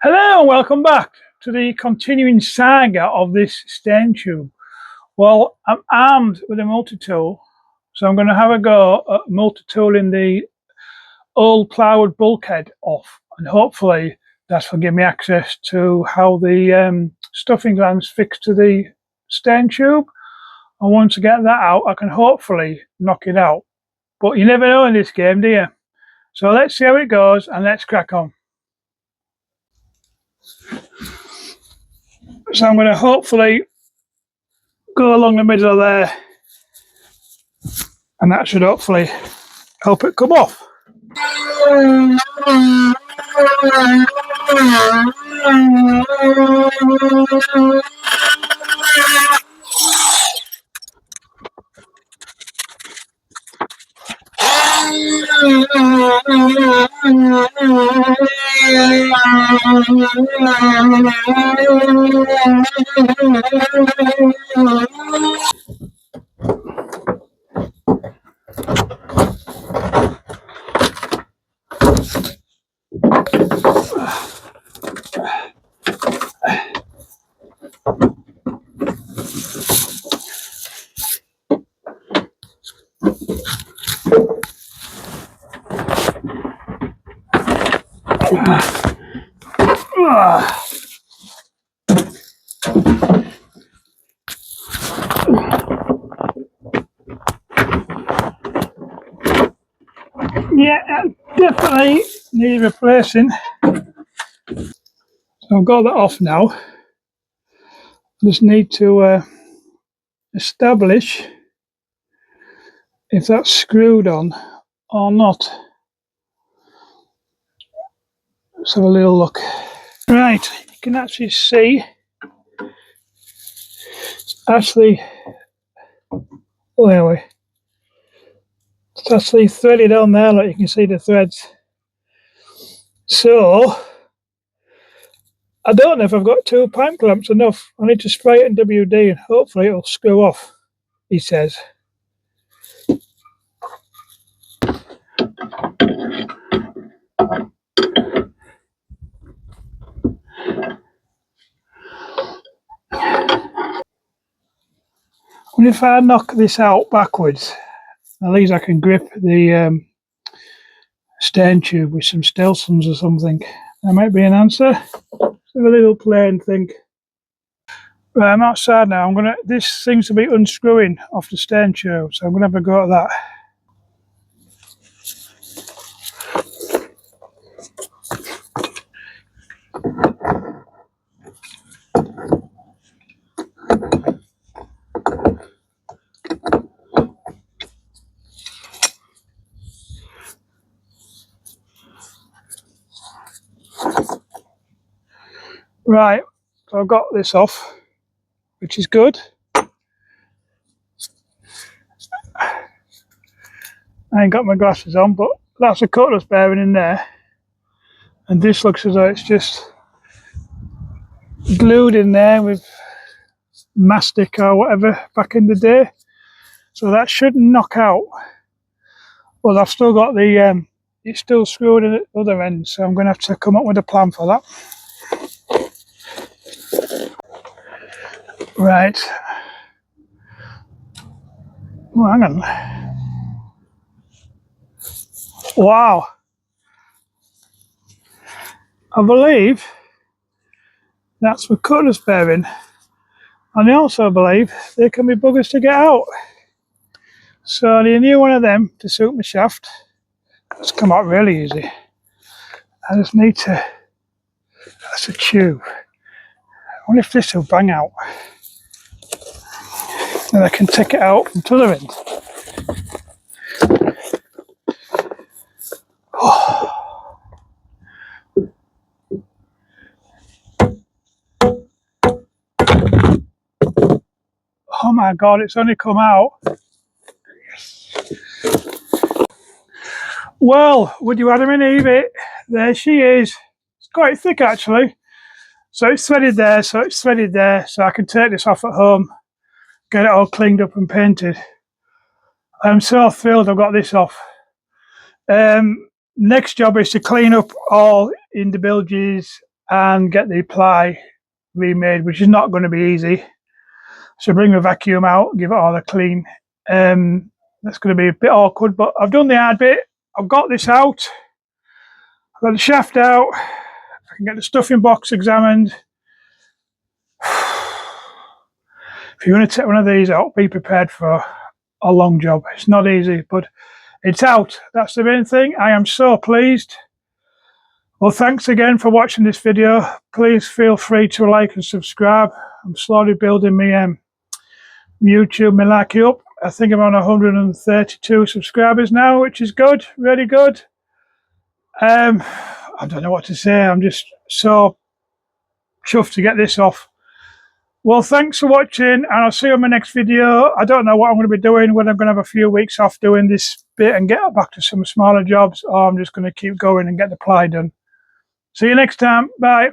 Hello and welcome back to the continuing saga of this stain tube. Well, I'm armed with a multi-tool, so I'm going to have a go at multi-tooling the old plywood bulkhead off, and hopefully that will give me access to how the stuffing glands fix to the stain tube. And once I get that out, I can hopefully knock it out. But you never know in this game, do you? So let's see how it goes and let's crack on. So I'm going to hopefully go along the middle of there, and that should hopefully help it come off. Yeah, definitely need replacing. So I've got that off now. Just need to establish if that's screwed on or not. Let's have a little look. Right, you can actually see it's actually, it's actually threaded on there, like you can see the threads. So I don't know if I've got 2 pipe clamps enough. I need to spray it in WD and hopefully it'll screw off, he says. And if I knock this out backwards, at least I can grip the stain tube with some Stelsons or something. That might be an answer. Let's have a little play and think. Right, I'm outside now. This seems to be unscrewing off the stain tube, so I'm gonna have a go at that. Right, so I've got this off, which is good. I ain't got my glasses on, but that's a cutlass bearing in there. And this looks as though it's just glued in there with mastic or whatever back in the day. So that shouldn't knock out. Well, I've still got the, it's still screwed in at the other end, so I'm going to have to come up with a plan for that. Right. Oh, hang on. Wow. I believe that's for cutlass bearing. And I also believe they can be buggers to get out. So I need a new one of them to suit my shaft. It's come out really easy. I just need to, that's a tube. I wonder if this will bang out. Then I can take it out from the other end. Oh my God, it's only come out. Well, would you Adam and Eve it? There she is. It's quite thick actually. So it's threaded there, so it's threaded there, so I can take this off at home, get it all cleaned up and painted. I'm so thrilled I've got this off. Next job is to clean up all in the bilges and get the ply remade, which is not going to be easy. So bring the vacuum out, give it all a clean. That's going to be a bit awkward, but I've done the hard bit. I've got this out. I've got the shaft out. I can get the stuffing box examined. If you're going to take one of these out, be prepared for a long job. It's not easy, but it's out. That's the main thing. I am so pleased. Well, thanks again for watching this video. Please feel free to like and subscribe. I'm slowly building my YouTube, my like up. I think I'm on 132 subscribers now, which is good, really good. I don't know what to say. I'm just so chuffed to get this off. Well, thanks for watching, and I'll see you in my next video. I don't know what I'm going to be doing, whether I'm going to have a few weeks off doing this bit and get back to some smaller jobs, or I'm just going to keep going and get the ply done. See you next time. Bye.